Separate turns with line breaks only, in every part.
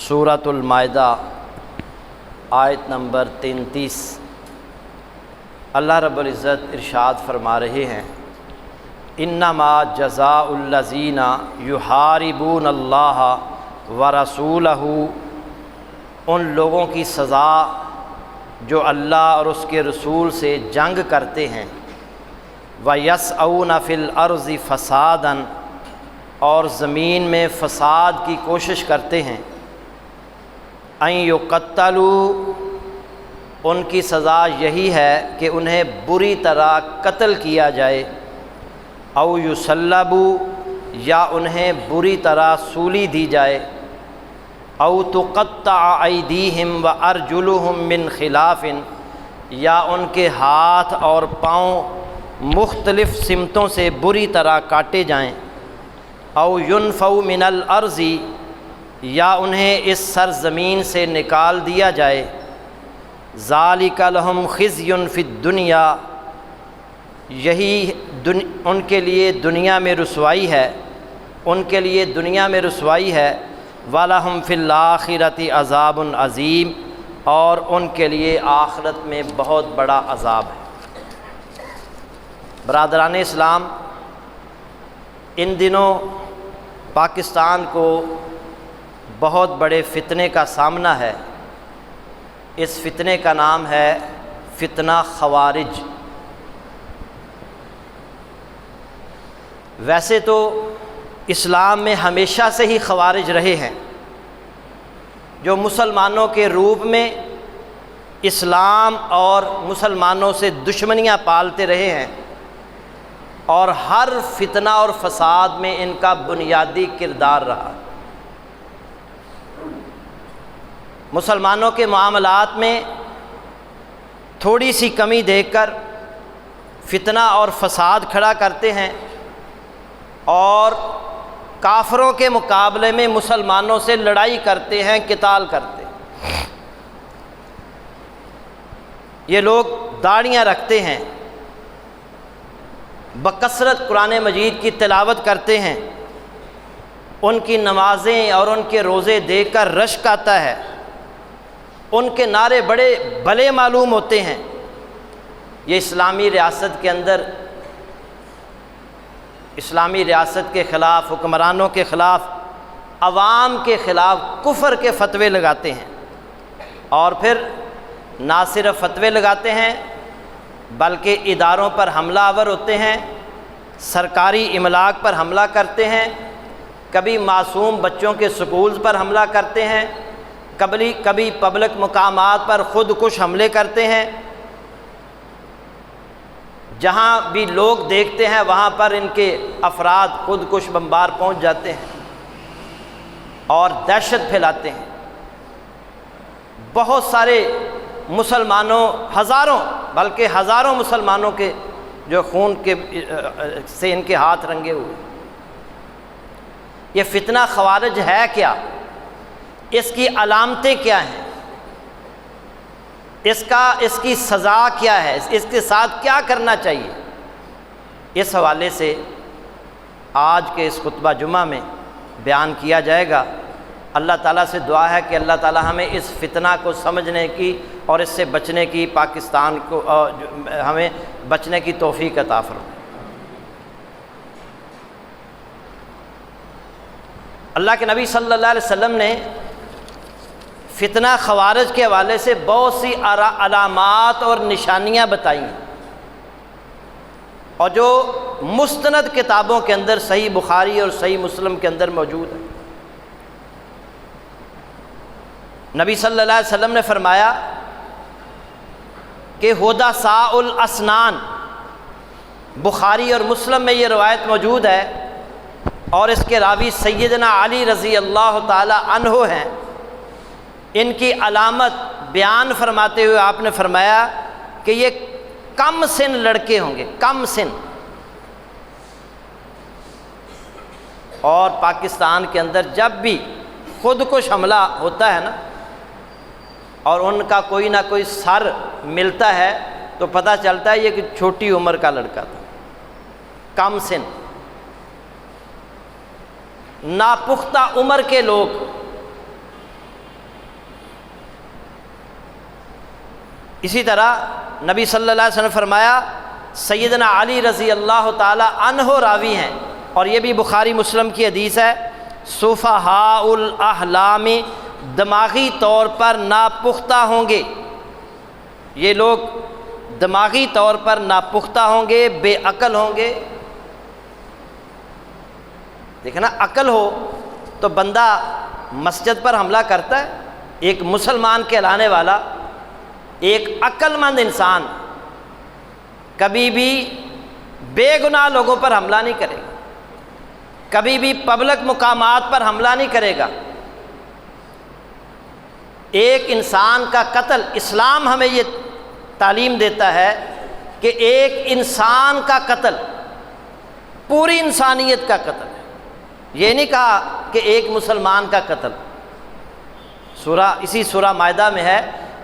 سورۃ المائدہ آیت نمبر 33۔ اللہ رب العزت ارشاد فرما رہے ہیں، انما جزاء الذین یحاربون اللہ ورسولہ، ان لوگوں کی سزا جو اللہ اور اس کے رسول سے جنگ کرتے ہیں، وَيَسْعَوْنَ فِي الْأَرْضِ فَسَادًا، اور زمین میں فساد کی کوشش کرتے ہیں، أَن يُقَتَّلُوا، ان کی سزا یہی ہے کہ انہیں بری طرح قتل کیا جائے، أَوْ يُصَلَّبُوا، یا انہیں بری طرح سولی دی جائے، أَوْ تُقَطَّعَ أَيْدِيهِمْ وَأَرْجُلُهُمْ مِنْ خِلَافٍ، یا ان کے ہاتھ اور پاؤں مختلف سمتوں سے بری طرح کاٹے جائیں، أَوْ يُنْفَوْا مِنَ الْأَرْضِ، یا انہیں اس سرزمین سے نکال دیا جائے، ذَلِكَ لَهُمْ خِزْيٌ فِي الدُّنْيَا، یہی ان کے لیے دنیا میں رسوائی ہے، ان کے لیے دنیا میں رسوائی ہے، وَلَهُمْ فِي الْآخِرَةِ عَذَابٌ عَظِيمٌ، اور ان کے لیے آخرت میں بہت بڑا عذاب ہے۔ برادران اسلام، ان دنوں پاکستان کو بہت بڑے فتنے کا سامنا ہے۔ اس فتنے کا نام ہے فتنہ خوارج۔ ویسے تو اسلام میں ہمیشہ سے ہی خوارج رہے ہیں، جو مسلمانوں کے روپ میں اسلام اور مسلمانوں سے دشمنیاں پالتے رہے ہیں، اور ہر فتنہ اور فساد میں ان کا بنیادی کردار رہا۔ مسلمانوں کے معاملات میں تھوڑی سی کمی دیکھ کر فتنہ اور فساد کھڑا کرتے ہیں، اور کافروں کے مقابلے میں مسلمانوں سے لڑائی کرتے ہیں، قتال کرتے ہیں۔ یہ لوگ داڑھیاں رکھتے ہیں، بکثرت قرآن مجید کی تلاوت کرتے ہیں، ان کی نمازیں اور ان کے روزے دیکھ کر رشک آتا ہے، ان کے نعرے بڑے بھلے معلوم ہوتے ہیں۔ یہ اسلامی ریاست کے اندر اسلامی ریاست کے خلاف، حکمرانوں کے خلاف، عوام کے خلاف کفر کے فتوے لگاتے ہیں، اور پھر نہ صرف فتوے لگاتے ہیں بلکہ اداروں پر حملہ آور ہوتے ہیں، سرکاری املاک پر حملہ کرتے ہیں، کبھی معصوم بچوں کے سکولز پر حملہ کرتے ہیں، کبھی پبلک مقامات پر خود کش حملے کرتے ہیں۔ جہاں بھی لوگ دیکھتے ہیں وہاں پر ان کے افراد خود کش بمبار پہنچ جاتے ہیں اور دہشت پھیلاتے ہیں۔ بہت سارے مسلمانوں، ہزاروں بلکہ ہزاروں مسلمانوں کے جو خون کے سے ان کے ہاتھ رنگے ہوئے۔ یہ فتنہ خوارج ہے کیا؟ اس کی علامتیں کیا ہیں؟ اس کی سزا کیا ہے؟ اس کے ساتھ کیا کرنا چاہیے؟ اس حوالے سے آج کے اس خطبہ جمعہ میں بیان کیا جائے گا۔ اللہ تعالیٰ سے دعا ہے کہ اللہ تعالیٰ ہمیں اس فتنہ کو سمجھنے کی اور اس سے بچنے کی، پاکستان کو ہمیں بچنے کی توفیق عطا فرمائے۔ اللہ کے نبی صلی اللہ علیہ وسلم نے فتنہ خوارج کے حوالے سے بہت سی علامات اور نشانیاں بتائی ہیں، اور جو مستند کتابوں کے اندر صحیح بخاری اور صحیح مسلم کے اندر موجود ہے۔ نبی صلی اللہ علیہ وسلم نے فرمایا کہ حدثاء الاسنان، بخاری اور مسلم میں یہ روایت موجود ہے، اور اس کے راوی سیدنا علی رضی اللہ تعالی عنہ ہیں۔ ان کی علامت بیان فرماتے ہوئے آپ نے فرمایا کہ یہ کم سن لڑکے ہوں گے، کم سن۔ اور پاکستان کے اندر جب بھی خود کش حملہ ہوتا ہے نا، اور ان کا کوئی نہ کوئی سر ملتا ہے، تو پتہ چلتا ہے یہ کہ چھوٹی عمر کا لڑکا تھا، کم سن۔ ناپختہ عمر کے لوگ اسی طرح نبی صلی اللہ علیہ وسلم نے فرمایا، سیدنا علی رضی اللہ تعالی عنہ راوی ہیں اور یہ بھی بخاری مسلم کی حدیث ہے، سفہاء الاحلام، دماغی طور پر ناپختہ ہوں گے، یہ لوگ دماغی طور پر ناپختہ ہوں گے، بے عقل ہوں گے۔ دیکھیں نا، عقل ہو تو بندہ مسجد پر حملہ کرتا ہے؟ ایک مسلمان کہلانے والا، ایک عقل مند انسان کبھی بھی بے گناہ لوگوں پر حملہ نہیں کرے گا، کبھی بھی پبلک مقامات پر حملہ نہیں کرے گا۔ ایک انسان کا قتل، اسلام ہمیں یہ تعلیم دیتا ہے کہ ایک انسان کا قتل پوری انسانیت کا قتل ہے، یہ نہیں کہا کہ ایک مسلمان کا قتل۔ اسی سورہ مائدہ میں ہے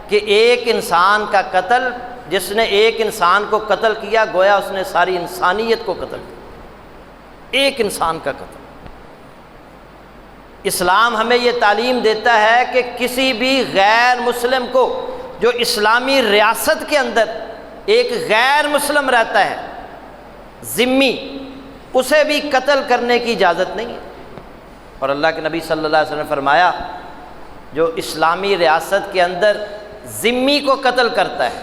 کہ ایک انسان کا قتل، جس نے ایک انسان کو قتل کیا گویا اس نے ساری انسانیت کو قتل کیا، ایک انسان کا قتل۔ اسلام ہمیں یہ تعلیم دیتا ہے کہ کسی بھی غیر مسلم کو، جو اسلامی ریاست کے اندر ایک غیر مسلم رہتا ہے ذمی، اسے بھی قتل کرنے کی اجازت نہیں ہے۔ اور اللہ کے نبی صلی اللہ علیہ وسلم نے فرمایا، جو اسلامی ریاست کے اندر ذمی کو قتل کرتا ہے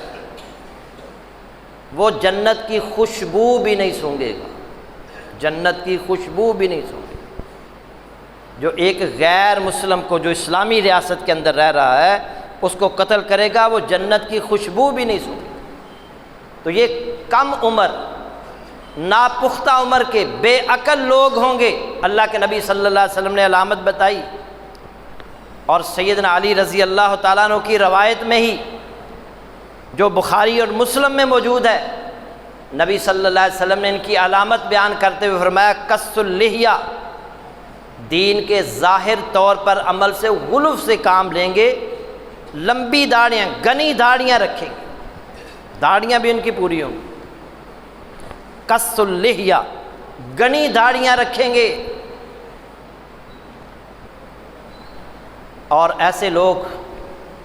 وہ جنت کی خوشبو بھی نہیں سونگھے گا، جنت کی خوشبو بھی نہیں سونگھے گا۔ جو ایک غیر مسلم کو، جو اسلامی ریاست کے اندر رہ رہا ہے، اس کو قتل کرے گا، وہ جنت کی خوشبو بھی نہیں سونگھے گا۔ تو یہ کم عمر، ناپختہ عمر کے بے عقل لوگ ہوں گے، اللہ کے نبی صلی اللہ علیہ وسلم نے علامت بتائی۔ اور سیدنا علی رضی اللہ تعالیٰ عنہ کی روایت میں ہی، جو بخاری اور مسلم میں موجود ہے، نبی صلی اللہ علیہ وسلم نے ان کی علامت بیان کرتے ہوئے فرمایا، قص اللحیہ، دین کے ظاہر طور پر عمل سے غلظ سے کام لیں گے، لمبی داڑیاں، گھنی داڑیاں رکھیں گے، داڑیاں بھی ان کی پوری ہوں گی۔ قص اللحیہ، گھنی داڑیاں رکھیں گے۔ اور ایسے لوگ،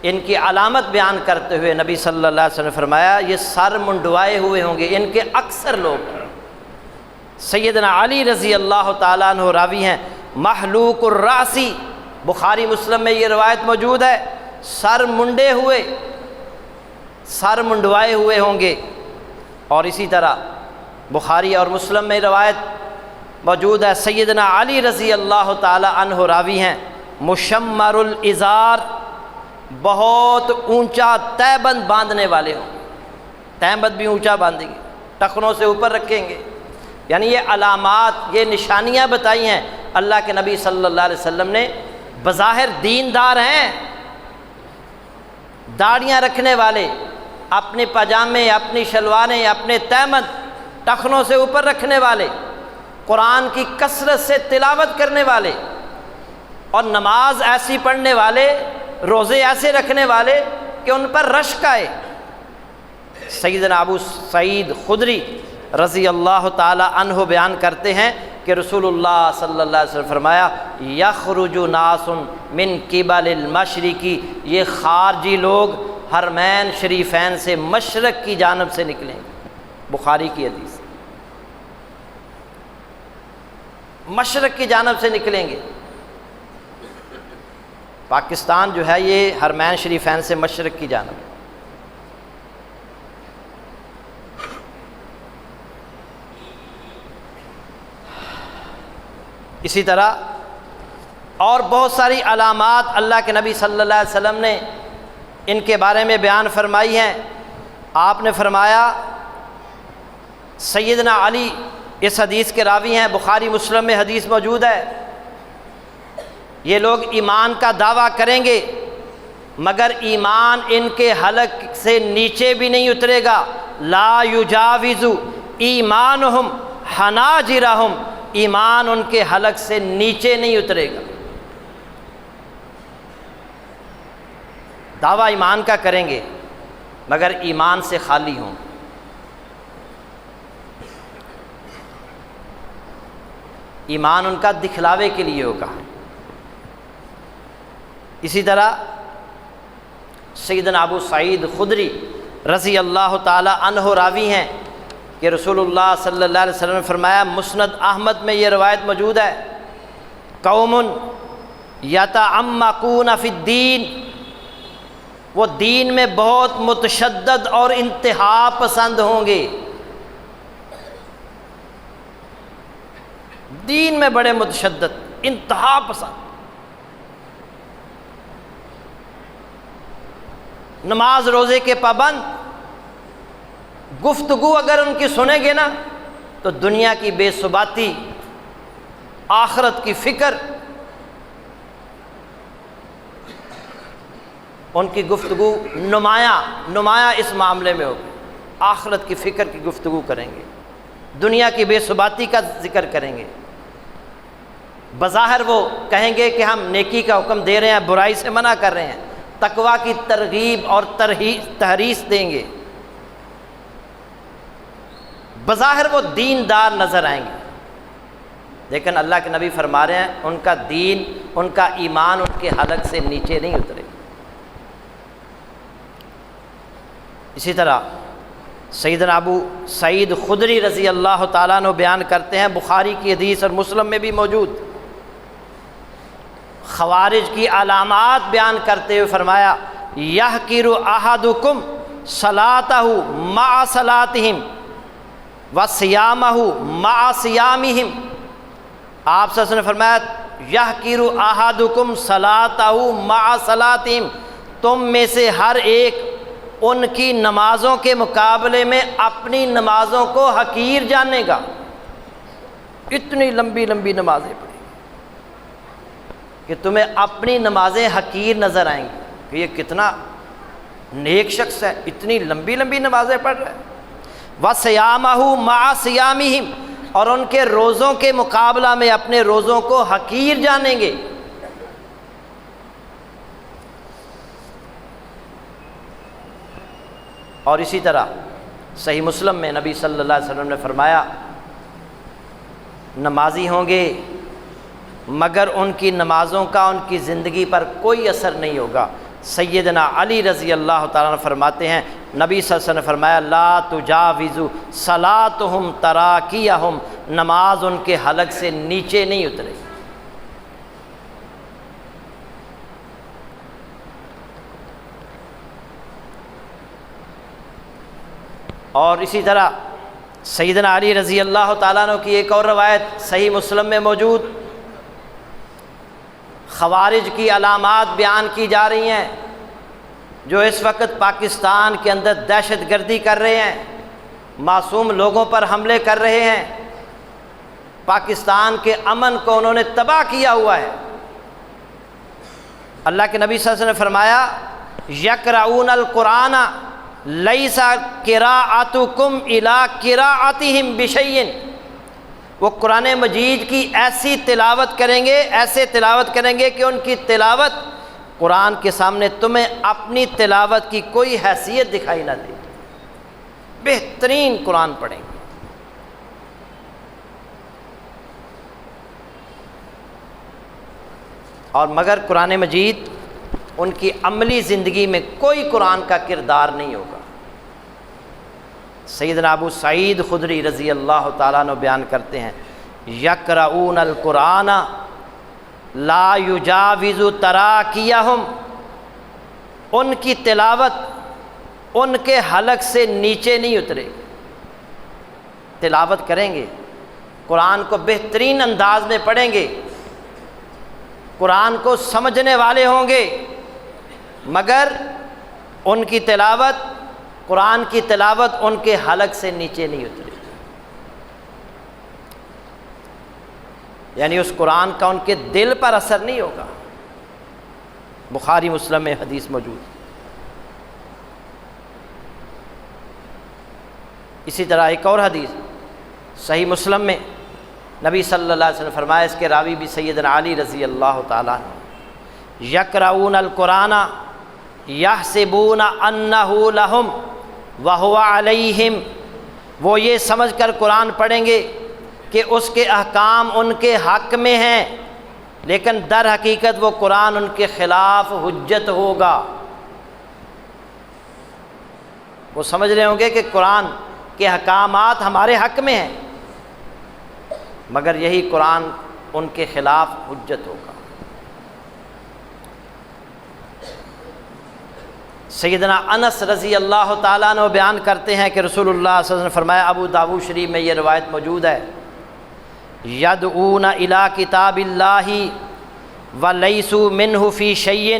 ان کی علامت بیان کرتے ہوئے نبی صلی اللہ علیہ وسلم نے فرمایا، یہ سر منڈوائے ہوئے ہوں گے، ان کے اکثر لوگ۔ سیدنا علی رضی اللہ تعالیٰ عنہ راوی ہیں، محلوق الراسی، بخاری مسلم میں یہ روایت موجود ہے، سر منڈے ہوئے، سر منڈوائے ہوئے ہوں گے۔ اور اسی طرح بخاری اور مسلم میں روایت موجود ہے، سیدنا علی رضی اللہ تعالیٰ عنہ راوی ہیں، مشمر الازار، بہت اونچا تہبند باندھنے والے ہوں گے، تہبند بھی اونچا باندھیں گے، ٹخنوں سے اوپر رکھیں گے۔ یعنی یہ علامات، یہ نشانیاں بتائی ہیں اللہ کے نبی صلی اللہ علیہ وسلم نے۔ بظاہر دیندار ہیں، داڑیاں رکھنے والے، اپنے پاجامے، اپنی شلواریں، اپنے تہبند ٹخنوں سے اوپر رکھنے والے، قرآن کی کثرت سے تلاوت کرنے والے، اور نماز ایسی پڑھنے والے، روزے ایسے رکھنے والے کہ ان پر رشک آئے۔ سیدنا ابو سعید خدری رضی اللہ تعالی عنہ بیان کرتے ہیں کہ رسول اللہ صلی اللہ علیہ وسلم فرمایا، یخرج ناس من قبل المشرقی، یہ خارجی لوگ حرمین شریفین سے مشرق کی جانب سے نکلیں گے، بخاری کی حدیث، مشرق کی جانب سے نکلیں گے۔ پاکستان جو ہے یہ حرمین شریفین سے مشرق کی جانب ہے۔ اسی طرح اور بہت ساری علامات اللہ کے نبی صلی اللہ علیہ وسلم نے ان کے بارے میں بیان فرمائی ہیں۔ آپ نے فرمایا، سیدنا علی اس حدیث کے راوی ہیں، بخاری مسلم میں حدیث موجود ہے، یہ لوگ ایمان کا دعویٰ کریں گے مگر ایمان ان کے حلق سے نیچے بھی نہیں اترے گا، لا یجاوز ایمانہم حناجرہم، ایمان ان کے حلق سے نیچے نہیں اترے گا۔ دعویٰ ایمان کا کریں گے مگر ایمان سے خالی ہوں۔ ایمان ان کا دکھلاوے کے لیے ہوگا۔ اسی طرح سیدنا ابو سعید خدری رضی اللہ تعالی عنہ راوی ہیں کہ رسول اللہ صلی اللہ علیہ وسلم نے فرمایا، مسند احمد میں یہ روایت موجود ہے، قوم یتعمقون فی الدین، وہ دین میں بہت متشدد اور انتہا پسند ہوں گے، دین میں بڑے متشدد، انتہا پسند، نماز روزے کے پابند، گفتگو اگر ان کی سنیں گے نا تو دنیا کی بے ثباتی، آخرت کی فکر، ان کی گفتگو نمایاں اس معاملے میں ہوگی، آخرت کی فکر کی گفتگو کریں گے، دنیا کی بے ثباتی کا ذکر کریں گے۔ بظاہر وہ کہیں گے کہ ہم نیکی کا حکم دے رہے ہیں، برائی سے منع کر رہے ہیں، تقویٰ کی ترغیب اور تحریص دیں گے، بظاہر وہ دیندار نظر آئیں گے، لیکن اللہ کے نبی فرما رہے ہیں ان کا دین، ان کا ایمان ان کے حلق سے نیچے نہیں اترے گا۔ اسی طرح سیدنا ابو سعید خدری رضی اللہ تعالیٰ عنہ بیان کرتے ہیں، بخاری کی حدیث اور مسلم میں بھی موجود، خوارج کی علامات بیان کرتے ہوئے فرمایا، یحقر احدکم صلاتہ مع صلاتہم وصیامہ مع صیامہم، آپ صلی اللہ علیہ وسلم نے فرمایا، یحقر احدکم صلاتہ مع صلاتہم، تم میں سے ہر ایک ان کی نمازوں کے مقابلے میں اپنی نمازوں کو حقیر جانے گا، اتنی لمبی لمبی نمازیں پڑھی کہ تمہیں اپنی نمازیں حقیر نظر آئیں گی کہ یہ کتنا نیک شخص ہے، اتنی لمبی لمبی نمازیں پڑھ رہا ہے۔ وَصِيَامَهُ مَعَ صِيَامِهِمْ، اور ان کے روزوں کے مقابلہ میں اپنے روزوں کو حقیر جانیں گے۔ اور اسی طرح صحیح مسلم میں نبی صلی اللہ علیہ وسلم نے فرمایا، نمازی ہوں گے مگر ان کی نمازوں کا ان کی زندگی پر کوئی اثر نہیں ہوگا۔ سیدنا علی رضی اللہ تعالیٰ عنہ فرماتے ہیں، نبی صلی اللہ علیہ وسلم نے فرمایا، لا تجاوزوا صلاتہم تراکیہم، نماز ان کے حلق سے نیچے نہیں اترے گی۔ اور اسی طرح سیدنا علی رضی اللہ تعالیٰ عنہ کی ایک اور روایت صحیح مسلم میں موجود، خوارج کی علامات بیان کی جا رہی ہیں جو اس وقت پاکستان کے اندر دہشت گردی کر رہے ہیں، معصوم لوگوں پر حملے کر رہے ہیں، پاکستان کے امن کو انہوں نے تباہ کیا ہوا ہے۔ اللہ کے نبی صلی اللہ علیہ وسلم نے فرمایا، یقرؤون القرآن لیس قراءتکم الی قراءتہم بشیء، وہ قرآن مجید کی ایسی تلاوت کریں گے، ایسے تلاوت کریں گے کہ ان کی تلاوت قرآن کے سامنے تمہیں اپنی تلاوت کی کوئی حیثیت دکھائی نہ دے، بہترین قرآن پڑھیں گے۔ اور مگر قرآن مجید ان کی عملی زندگی میں کوئی قرآن کا کردار نہیں ہوگا۔ سیدنا ابو سعید خدری رضی اللہ تعالیٰ عنہ بیان کرتے ہیں، یقرؤون القرآن لا یجاوز تراکیہم، ان کی تلاوت ان کے حلق سے نیچے نہیں اترے گی۔ تلاوت کریں گے، قرآن کو بہترین انداز میں پڑھیں گے، قرآن کو سمجھنے والے ہوں گے، مگر ان کی تلاوت، قرآن کی تلاوت ان کے حلق سے نیچے نہیں اترے، یعنی اس قرآن کا ان کے دل پر اثر نہیں ہوگا۔ بخاری مسلم میں حدیث موجود۔ اسی طرح ایک اور حدیث صحیح مسلم میں نبی صلی اللہ علیہ وسلم نے فرمایا، اس کے راوی بھی سیدنا علی رضی اللہ تعالیٰ عنہ، یقرؤون القرآن یحسبون انہ لہم وہو علیہم، وہ یہ سمجھ کر قرآن پڑھیں گے کہ اس کے احکام ان کے حق میں ہیں، لیکن در حقیقت وہ قرآن ان کے خلاف حجت ہوگا۔ وہ سمجھ رہے ہوں گے کہ قرآن کے احکامات ہمارے حق میں ہیں، مگر یہی قرآن ان کے خلاف حجت ہوگا۔ سیدنا انس رضی اللہ تعالیٰ عنہ بیان کرتے ہیں کہ رسول اللہ صلی اللہ علیہ وسلم نے فرمایا، ابو داؤد شریف میں یہ روایت موجود ہے، یدعون الی کتاب اللہ ولیسوا منہ فی شیء،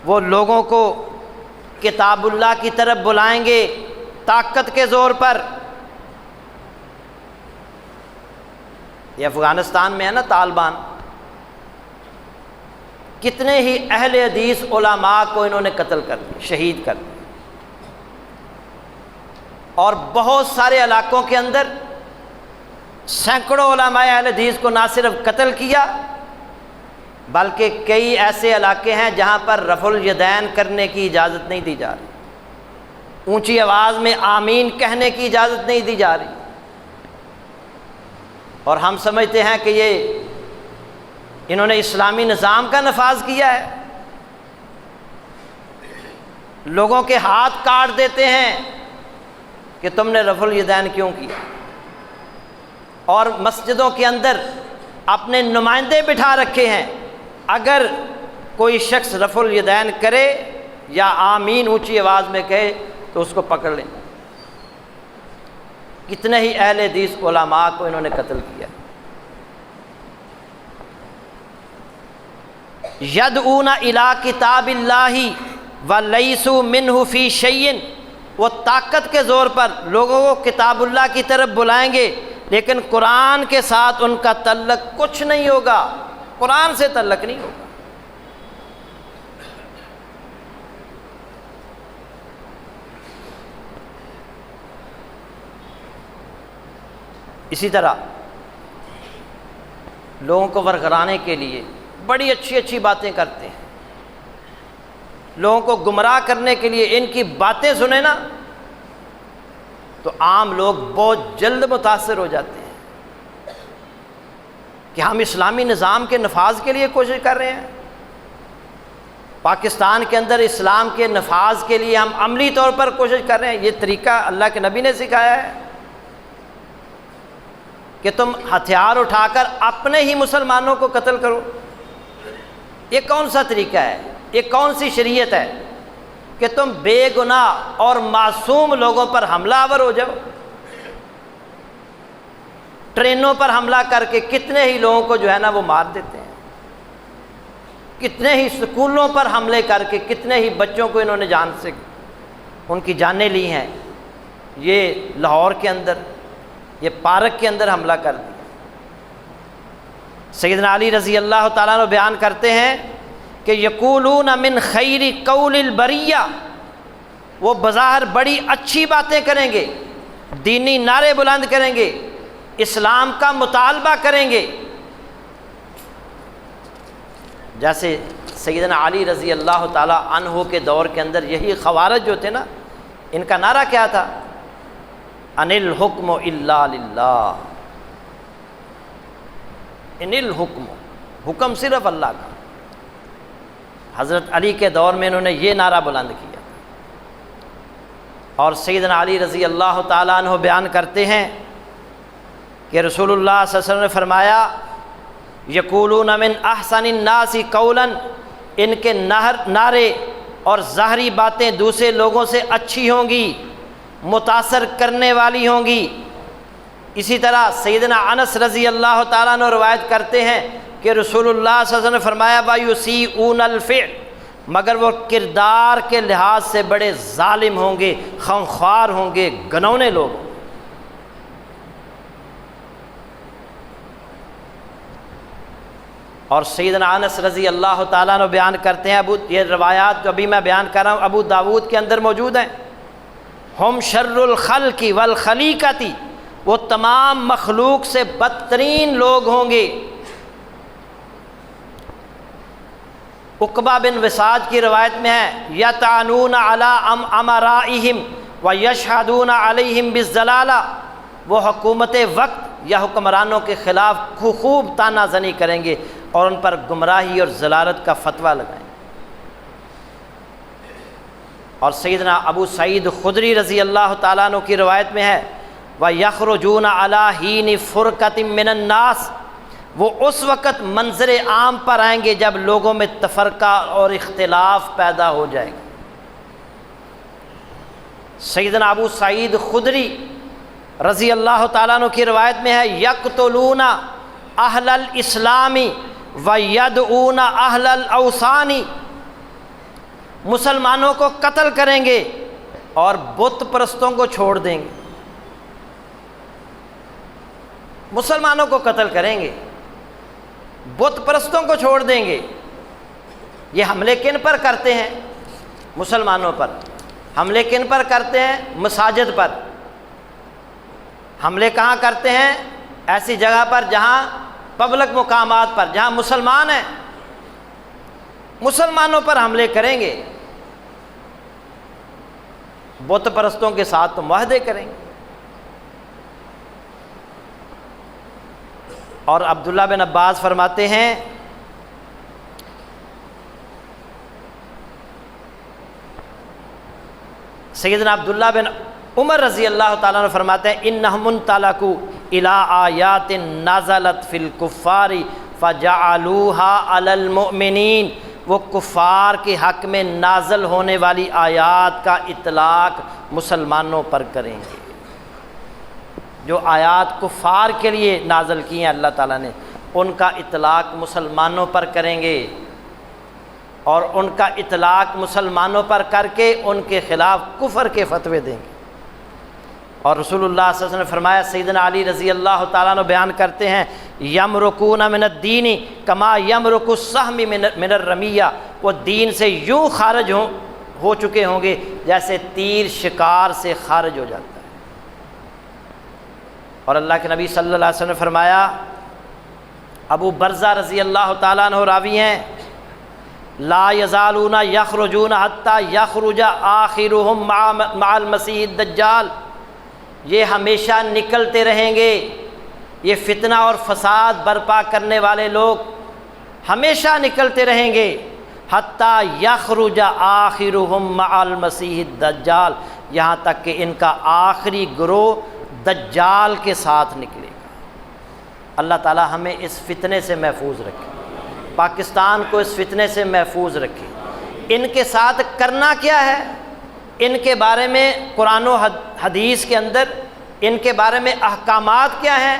وہ لوگوں کو کتاب اللہ کی طرف بلائیں گے طاقت کے زور پر۔ یہ افغانستان میں ہے نا طالبان، کتنے ہی اہل حدیث علماء کو انہوں نے قتل کر دیا، شہید کر دیا، اور بہت سارے علاقوں کے اندر سینکڑوں علماء اہل حدیث کو نہ صرف قتل کیا بلکہ کئی ایسے علاقے ہیں جہاں پر رفع الیدین کرنے کی اجازت نہیں دی جا رہی، اونچی آواز میں آمین کہنے کی اجازت نہیں دی جا رہی، اور ہم سمجھتے ہیں کہ یہ انہوں نے اسلامی نظام کا نفاذ کیا ہے۔ لوگوں کے ہاتھ کاٹ دیتے ہیں کہ تم نے رفع الیدین کیوں کیا، اور مسجدوں کے اندر اپنے نمائندے بٹھا رکھے ہیں، اگر کوئی شخص رفع الیدین کرے یا آمین اونچی آواز میں کہے تو اس کو پکڑ لیں۔ کتنے ہی اہل حدیث علماء کو انہوں نے قتل کیا۔ یدعون الی کتاب اللہ ولیسوا منہ فی شیء، وہ طاقت کے زور پر لوگوں کو کتاب اللہ کی طرف بلائیں گے لیکن قرآن کے ساتھ ان کا تعلق کچھ نہیں ہوگا، قرآن سے تعلق نہیں ہوگا۔ اسی طرح لوگوں کو ورگلانے کے لیے بڑی اچھی اچھی باتیں کرتے ہیں، لوگوں کو گمراہ کرنے کے لیے ان کی باتیں سنیں نا تو عام لوگ بہت جلد متاثر ہو جاتے ہیں کہ ہم اسلامی نظام کے نفاذ کے لیے کوشش کر رہے ہیں، پاکستان کے اندر اسلام کے نفاذ کے لیے ہم عملی طور پر کوشش کر رہے ہیں۔ یہ طریقہ اللہ کے نبی نے سکھایا ہے کہ تم ہتھیار اٹھا کر اپنے ہی مسلمانوں کو قتل کرو، یہ کون سا طریقہ ہے؟ یہ کون سی شریعت ہے کہ تم بے گناہ اور معصوم لوگوں پر حملہ آور ہو جاؤ؟ ٹرینوں پر حملہ کر کے کتنے ہی لوگوں کو جو ہے نا وہ مار دیتے ہیں، کتنے ہی سکولوں پر حملے کر کے کتنے ہی بچوں کو انہوں نے جان سے ان کی جانیں لی ہیں۔ یہ لاہور کے اندر یہ پارک کے اندر حملہ کر دیا۔ سیدنا علی رضی اللہ تعالیٰ عنہ بیان کرتے ہیں کہ یقولون من خیر قول البریہ، وہ بظاہر بڑی اچھی باتیں کریں گے، دینی نعرے بلند کریں گے، اسلام کا مطالبہ کریں گے، جیسے سیدنا علی رضی اللہ تعالیٰ عنہ کے دور کے اندر یہی خوارج جو تھے نا، ان کا نعرہ کیا تھا؟ ان الحکم الا للہ، ان الحکم، حکم صرف اللہ کا۔ حضرت علی کے دور میں انہوں نے یہ نعرہ بلند کیا، اور سیدنا علی رضی اللہ تعالیٰ عنہ بیان کرتے ہیں کہ رسول اللہ صلی اللہ علیہ وسلم نے فرمایا یقولون من احسن الناس قولا، ان کے نعرے اور ظاہری باتیں دوسرے لوگوں سے اچھی ہوں گی، متاثر کرنے والی ہوں گی۔ اسی طرح سیدنا انس رضی اللہ تعالیٰ عنہ روایت کرتے ہیں کہ رسول اللہ صلی اللہ علیہ وسلم نے فرمایا وَيُسِيئُونَ الْفِعْلَ، مگر وہ کردار کے لحاظ سے بڑے ظالم ہوں گے، خونخوار ہوں گے، گنونے لوگ ہوں گے۔ اور سیدنا انس رضی اللہ تعالیٰ عنہ بیان کرتے ہیں، یہ روایات جو ابھی میں بیان کر رہا ہوں ابو داود کے اندر موجود ہیں، ہم شر الخلق والخلیقۃ، وہ تمام مخلوق سے بدترین لوگ ہوں گے۔ عقبہ بن وساج کی روایت میں ہے یطعنون علی امرائہم ویشہدون علیہم بالضلالہ، وہ حکومت وقت یا حکمرانوں کے خلاف خوب تانا زنی کریں گے اور ان پر گمراہی اور ضلالت کا فتویٰ لگائیں گے۔ اور سیدنا ابو سعید خدری رضی اللہ تعالیٰ عنہ کی روایت میں ہے وَيَخْرُجُونَ عَلَىٰ حِينِ فُرْقَةٍ مِّنَ النَّاسِ، وہ اس وقت منظر عام پر آئیں گے جب لوگوں میں تفرقہ اور اختلاف پیدا ہو جائے گا۔ سیدنا ابو سعید خدری رضی اللہ تعالیٰ عنہ کی روایت میں ہے یقتلون اہل الاسلام ویدعون اہل الاوثان، مسلمانوں کو قتل کریں گے اور بت پرستوں کو چھوڑ دیں گے۔ مسلمانوں کو قتل کریں گے، بت پرستوں کو چھوڑ دیں گے۔ یہ حملے کن پر کرتے ہیں؟ مسلمانوں پر۔ حملے کن پر کرتے ہیں؟ مساجد پر۔ حملے کہاں کرتے ہیں؟ ایسی جگہ پر جہاں پبلک مقامات پر، جہاں مسلمان ہیں، مسلمانوں پر حملے کریں گے، بت پرستوں کے ساتھ تو معاہدے کریں گے۔ اور عبداللہ بن عباس فرماتے ہیں سیدنا عبداللہ بن عمر رضی اللہ تعالیٰ عنہ فرماتے ہیں انہم انطلقوا الی آیات نزلت فی الکفار فجعلوها علی المؤمنین، وہ کفار کے حق میں نازل ہونے والی آیات کا اطلاق مسلمانوں پر کریں گے۔ جو آیات کفار کے لیے نازل کی ہیں اللہ تعالیٰ نے، ان کا اطلاق مسلمانوں پر کریں گے، اور ان کا اطلاق مسلمانوں پر کر کے ان کے خلاف کفر کے فتوے دیں گے۔ اور رسول اللہ صلی اللہ علیہ وسلم نے فرمایا، سیدنا علی رضی اللہ تعالیٰ عنہ بیان کرتے ہیں یمرقون من الدین کما یمرق السہم من الرمیہ، وہ دین سے یوں خارج ہو چکے ہوں گے جیسے تیر شکار سے خارج ہو جاتا ہے۔ اور اللہ کے نبی صلی اللہ علیہ وسلم نے فرمایا، ابو برزہ رضی اللہ تعالیٰ عنہ راوی ہیں، لا یزالون یخرجون حتی یخرج آخرهم مع المسیح الدجال، یہ ہمیشہ نکلتے رہیں گے، یہ فتنہ اور فساد برپا کرنے والے لوگ ہمیشہ نکلتے رہیں گے، حتی یخرج آخرهم مع المسیح الدجال، یہاں تک کہ ان کا آخری گروہ دجال کے ساتھ نکلے گا۔ اللہ تعالی ہمیں اس فتنے سے محفوظ رکھے، پاکستان کو اس فتنے سے محفوظ رکھے۔ ان کے ساتھ کرنا کیا ہے، ان کے بارے میں قرآن و حدیث کے اندر ان کے بارے میں احکامات کیا ہیں،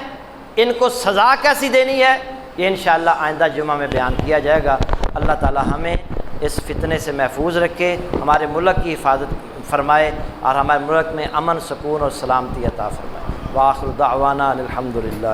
ان کو سزا کیسی دینی ہے، یہ انشاءاللہ آئندہ جمعہ میں بیان کیا جائے گا۔ اللہ تعالی ہمیں اس فتنے سے محفوظ رکھے، ہمارے ملک کی حفاظت فرمائے، اور ہمارے ملک میں امن، سکون اور سلامتی عطا فرمائے۔ وآخر دعوانا الحمدللہ۔